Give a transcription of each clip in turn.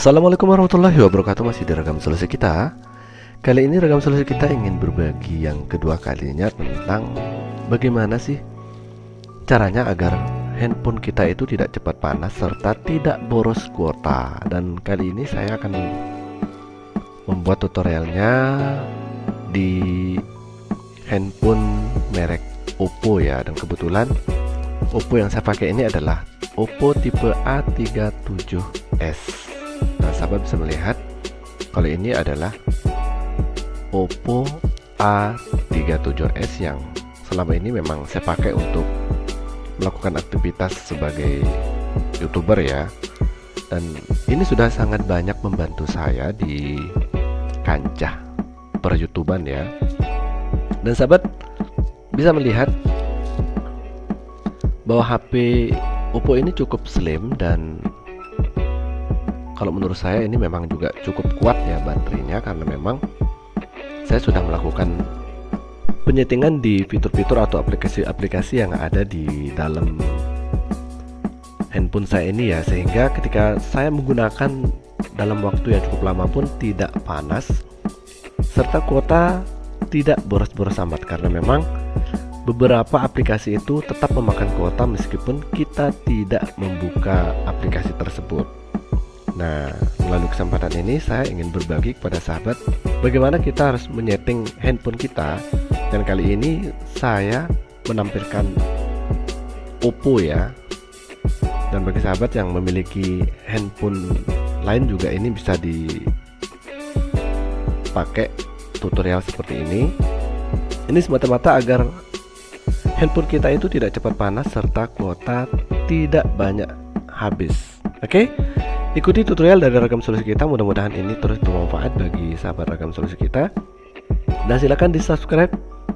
Assalamualaikum warahmatullahi wabarakatuh. Masih di Ragam Solusi kita. Kali ini Ragam Solusi kita ingin berbagi yang kedua kalinya tentang bagaimana sih caranya agar handphone kita itu tidak cepat panas serta tidak boros kuota. Dan kali ini saya akan membuat tutorialnya di handphone merek Oppo ya. Dan kebetulan Oppo yang saya pakai ini adalah Oppo tipe A37s. Nah, sahabat bisa melihat kalau ini adalah Oppo A37s yang selama ini memang saya pakai untuk melakukan aktivitas sebagai YouTuber ya. Dan ini sudah sangat banyak membantu saya di kancah per-YouTuban ya. Dan sahabat bisa melihat bahwa HP Oppo ini cukup slim, dan kalau menurut saya ini memang juga cukup kuat ya baterainya, karena memang saya sudah melakukan penyetingan di fitur-fitur atau aplikasi-aplikasi yang ada di dalam handphone saya ini ya, sehingga ketika saya menggunakan dalam waktu yang cukup lama pun tidak panas serta kuota tidak boros-boros amat, karena memang beberapa aplikasi itu tetap memakan kuota meskipun kita tidak membuka aplikasi tersebut. Nah, melalui kesempatan ini saya ingin berbagi kepada sahabat bagaimana kita harus menyeting handphone kita. Dan kali ini saya menampilkan Oppo ya. Dan bagi sahabat yang memiliki handphone lain juga ini bisa dipakai tutorial seperti ini. Ini semata-mata agar handphone kita itu tidak cepat panas serta kuota tidak banyak habis. Oke? Ikuti tutorial dari Ragam Solusi kita, mudah-mudahan ini terus bermanfaat bagi sahabat Ragam Solusi kita. Dan silakan di subscribe,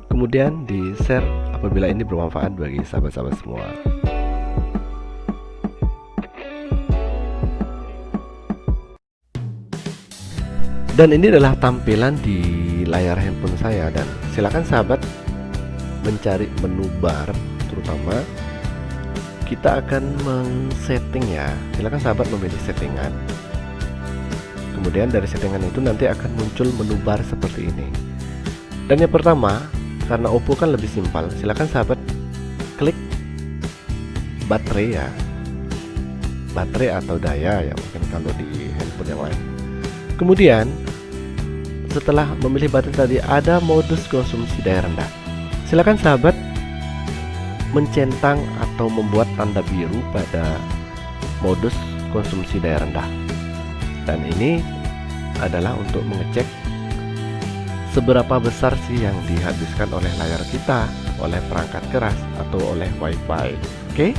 kemudian di share apabila ini bermanfaat bagi sahabat-sahabat semua. Dan ini adalah tampilan di layar handphone saya, dan silakan sahabat mencari menu bar, terutama kita akan men-setting ya. Silakan sahabat memilih settingan. Kemudian dari settingan itu nanti akan muncul menu bar seperti ini. Dan yang pertama, karena Oppo kan lebih simpel, silakan sahabat klik baterai ya. Baterai atau daya ya, mungkin kalau di handphone yang lain. Kemudian setelah memilih baterai tadi ada modus konsumsi daya rendah. Silakan sahabat mencentang atau membuat tanda biru pada modus konsumsi daya rendah. Dan ini adalah untuk mengecek seberapa besar sih yang dihabiskan oleh layar kita, oleh perangkat keras atau oleh wifi. Oke?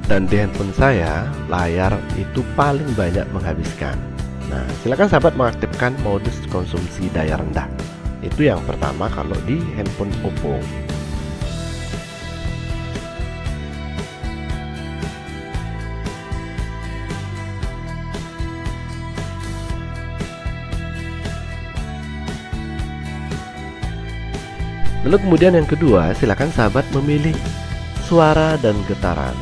Dan di handphone saya layar itu paling banyak menghabiskan. Nah, silakan sahabat mengaktifkan modus konsumsi daya rendah. Itu yang pertama kalau di handphone Oppo. Lalu kemudian yang kedua, silakan sahabat memilih suara dan getaran.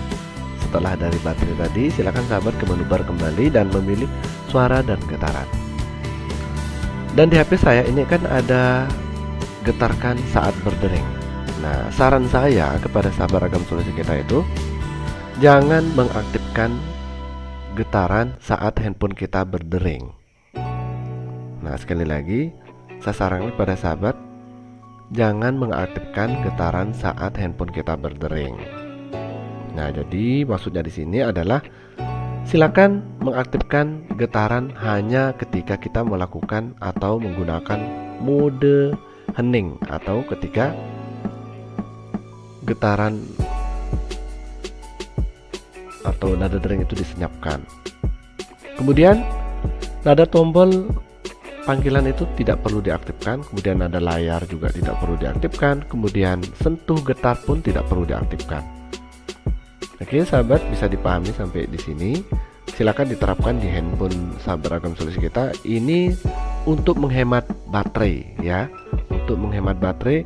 Setelah dari baterai tadi, silakan sahabat ke menu bar kembali dan memilih suara dan getaran. Dan di HP saya ini kan ada getarkan saat berdering. Nah, saran saya kepada sahabat Ragam Solusi kita itu jangan mengaktifkan getaran saat handphone kita berdering. Nah, sekali lagi saya sarankan kepada sahabat jangan mengaktifkan getaran saat handphone kita berdering. Nah, jadi maksudnya di sini adalah silakan mengaktifkan getaran hanya ketika kita melakukan atau menggunakan mode hening atau ketika getaran atau nada dering itu disenyapkan. Kemudian nada tombol panggilan itu tidak perlu diaktifkan, kemudian nada layar juga tidak perlu diaktifkan, kemudian sentuh getar pun tidak perlu diaktifkan. Oke sahabat, bisa dipahami sampai di sini. Silakan diterapkan di handphone sahabat Ragam Solusi kita. Ini untuk menghemat baterai ya, untuk menghemat baterai,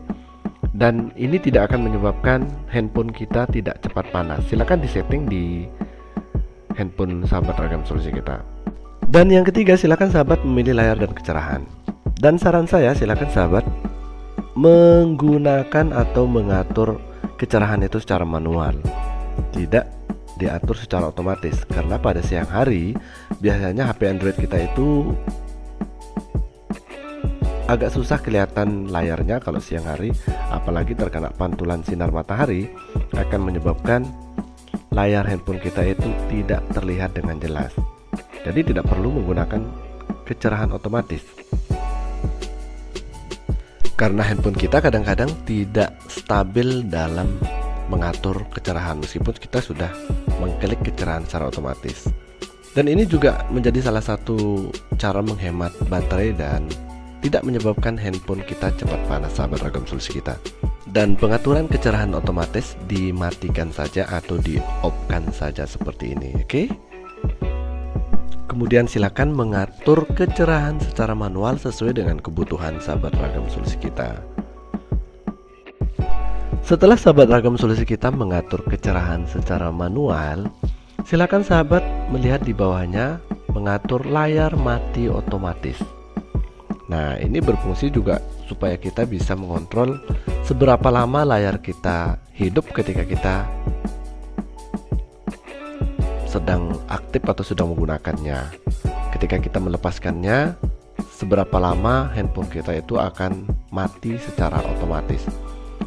dan ini tidak akan menyebabkan handphone kita tidak cepat panas. Silakan disetting di handphone sahabat Ragam Solusi kita. Dan yang ketiga, silakan sahabat memilih layar dan kecerahan. Dan saran saya, silakan sahabat menggunakan atau mengatur kecerahan itu secara manual, tidak diatur secara otomatis. Karena pada siang hari biasanya HP Android kita itu agak susah kelihatan layarnya kalau siang hari, apalagi terkena pantulan sinar matahari akan menyebabkan layar handphone kita itu tidak terlihat dengan jelas. Jadi tidak perlu menggunakan kecerahan otomatis. Karena handphone kita kadang-kadang tidak stabil dalam mengatur kecerahan meskipun kita sudah mengklik kecerahan secara otomatis. Dan ini juga menjadi salah satu cara menghemat baterai dan tidak menyebabkan handphone kita cepat panas, sahabat Ragam Solusi kita. Dan pengaturan kecerahan otomatis dimatikan saja atau di-off-kan saja seperti ini, oke? Kemudian silakan mengatur kecerahan secara manual sesuai dengan kebutuhan sahabat Ragam Solusi kita. Setelah sahabat Ragam Solusi kita mengatur kecerahan secara manual, silakan sahabat melihat di bawahnya mengatur layar mati otomatis. Nah, ini berfungsi juga supaya kita bisa mengontrol seberapa lama layar kita hidup ketika kita sedang aktif atau sedang menggunakannya. Ketika kita melepaskannya, seberapa lama handphone kita itu akan mati secara otomatis.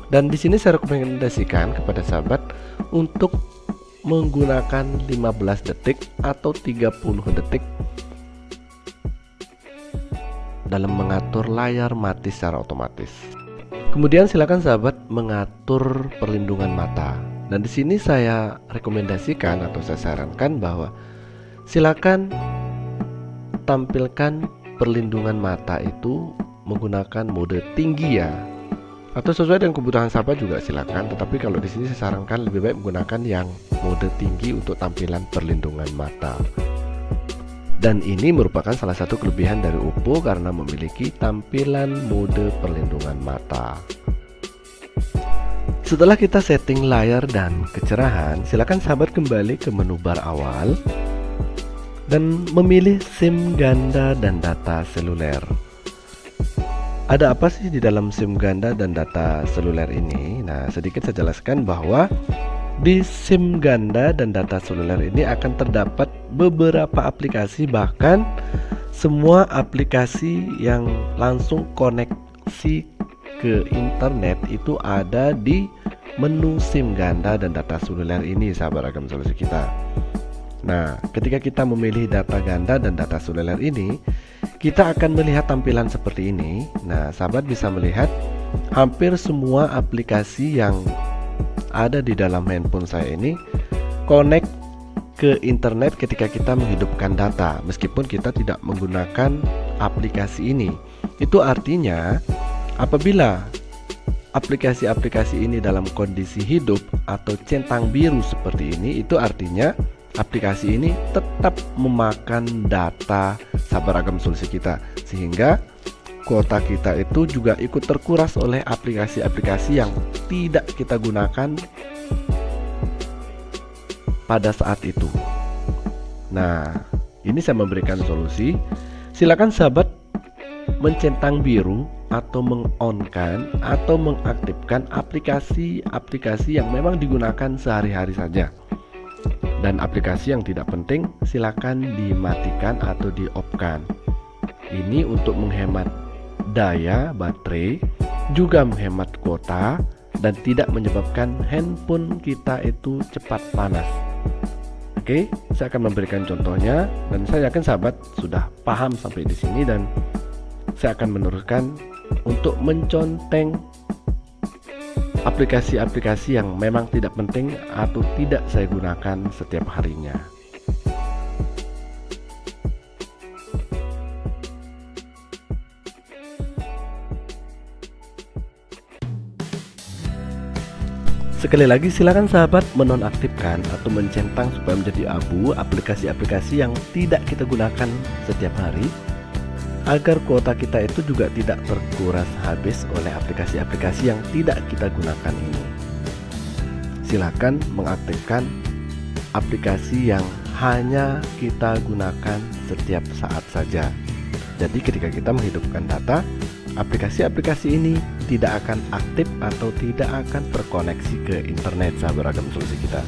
Dan di sini saya rekomendasikan kepada sahabat untuk menggunakan 15 detik atau 30 detik dalam mengatur layar mati secara otomatis. Kemudian silakan sahabat mengatur perlindungan mata. Dan di sini saya rekomendasikan atau saya sarankan bahwa silakan tampilkan perlindungan mata itu menggunakan mode tinggi ya. Atau sesuai dengan kebutuhan sahabat juga silakan, tetapi kalau di sini saya sarankan lebih baik menggunakan yang mode tinggi untuk tampilan perlindungan mata. Dan ini merupakan salah satu kelebihan dari Oppo karena memiliki tampilan mode perlindungan mata. Setelah kita setting layar dan kecerahan, silakan sahabat kembali ke menu bar awal dan memilih SIM ganda dan data seluler. Ada apa sih di dalam SIM ganda dan data seluler ini? Nah, sedikit saya jelaskan bahwa di SIM ganda dan data seluler ini akan terdapat beberapa aplikasi, bahkan semua aplikasi yang langsung koneksi ke internet itu ada di menu SIM ganda dan data seluler ini, sahabat Ragam Solusi kita. Nah, ketika kita memilih data ganda dan data seluler ini, kita akan melihat tampilan seperti ini. Nah, sahabat bisa melihat hampir semua aplikasi yang ada di dalam handphone saya ini connect ke internet ketika kita menghidupkan data, meskipun kita tidak menggunakan aplikasi ini. Itu artinya apabila aplikasi-aplikasi ini dalam kondisi hidup atau centang biru seperti ini, itu artinya aplikasi ini tetap memakan data sahabat Ragam Solusi kita, sehingga kuota kita itu juga ikut terkuras oleh aplikasi-aplikasi yang tidak kita gunakan pada saat itu. Nah, ini saya memberikan solusi. Silakan sahabat mencentang biru atau meng-on-kan atau mengaktifkan aplikasi-aplikasi yang memang digunakan sehari-hari saja. Dan aplikasi yang tidak penting silakan dimatikan atau di-off-kan. Ini untuk menghemat daya baterai, juga menghemat kuota, dan tidak menyebabkan handphone kita itu cepat panas. Oke, saya akan memberikan contohnya dan saya yakin sahabat sudah paham sampai di sini, dan saya akan meneruskan untuk menconteng aplikasi-aplikasi yang memang tidak penting atau tidak saya gunakan setiap harinya. Sekali lagi silakan sahabat menonaktifkan atau mencentang supaya menjadi abu aplikasi-aplikasi yang tidak kita gunakan setiap hari, agar kuota kita itu juga tidak terkuras habis oleh aplikasi-aplikasi yang tidak kita gunakan ini. Silakan mengaktifkan aplikasi yang hanya kita gunakan setiap saat saja. Jadi ketika kita menghidupkan data, aplikasi-aplikasi ini tidak akan aktif atau tidak akan terkoneksi ke internet, sahabat Ragam Solusi kita.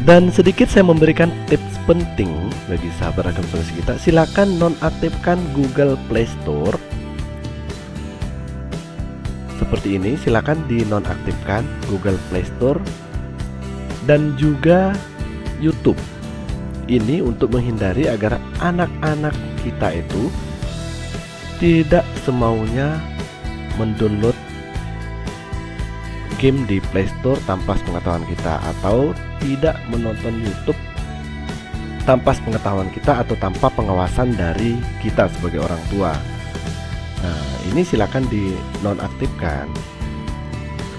Dan sedikit saya memberikan tips penting bagi sahabat Ragam Solusi kita. Silakan nonaktifkan Google Play Store. Seperti ini, silakan dinonaktifkan Google Play Store dan juga YouTube. Ini untuk menghindari agar anak-anak kita itu tidak semaunya mendownload game di Play Store tanpa pengetahuan kita, atau tidak menonton YouTube tanpa pengetahuan kita atau tanpa pengawasan dari kita sebagai orang tua. Nah, ini silakan dinonaktifkan.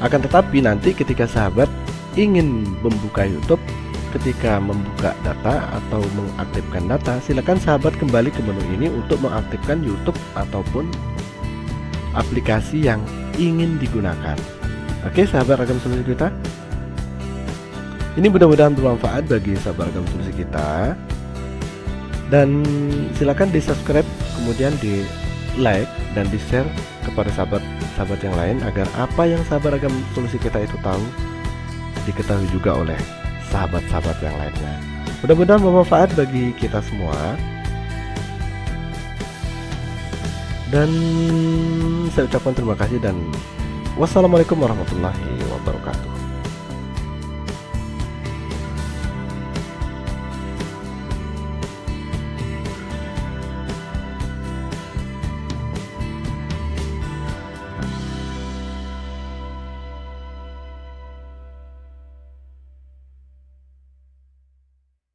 Akan tetapi nanti ketika sahabat ingin membuka YouTube, ketika membuka data atau mengaktifkan data, silakan sahabat kembali ke menu ini untuk mengaktifkan YouTube ataupun aplikasi yang ingin digunakan. Oke, sahabat Ragam Solusi kita, ini mudah-mudahan bermanfaat bagi sahabat Ragam Solusi kita. Dan silakan di subscribe, kemudian di like dan di share kepada sahabat-sahabat yang lain, agar apa yang sahabat Ragam Solusi kita itu tahu diketahui juga oleh sahabat-sahabat yang lainnya. Mudah-mudahan bermanfaat bagi kita semua. Dan saya ucapkan terima kasih dan wassalamualaikum warahmatullahi wabarakatuh.